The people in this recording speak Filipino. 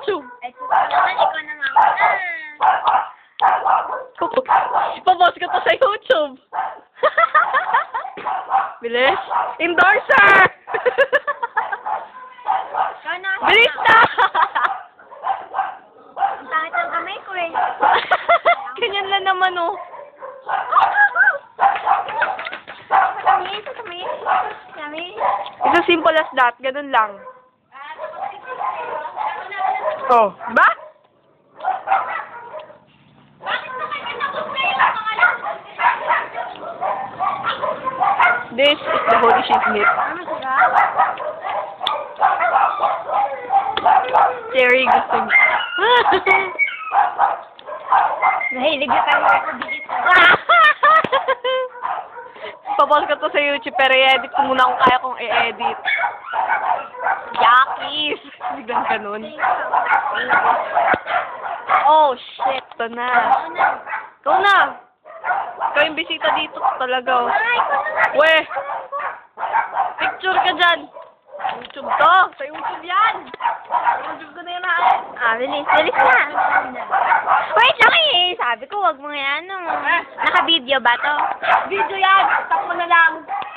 YouTube. Ay, naman, ikaw na mama. Ipapost ko to sa YouTube. Bilis. Endorser! Ikaw na. Bilis na! Ang pangit ang kamay ko eh. Ganyan lang naman, oh. Satamin. Satamin. It's as simple as that. Ganun lang. Oh, ba? This is the holy shit meat. Terry, gusto niya. Nahilig na tayo sa digit. Papos ko to sa YouTube, pero i-edit ko muna kung kaya kong i-edit. Yakis! Biglang ganun. Oh, shit. Ito na. Ikaw na. Ikaw yung bisita dito talaga. Oh. Weh! Picture ka dyan. YouTube to. Sa YouTube yan. YouTube ko na yan lahat. Bilis na. Wait lang eh. Sabi ko, wag mo yan. Naka-video ba to? Video yan. Stop mo na lang.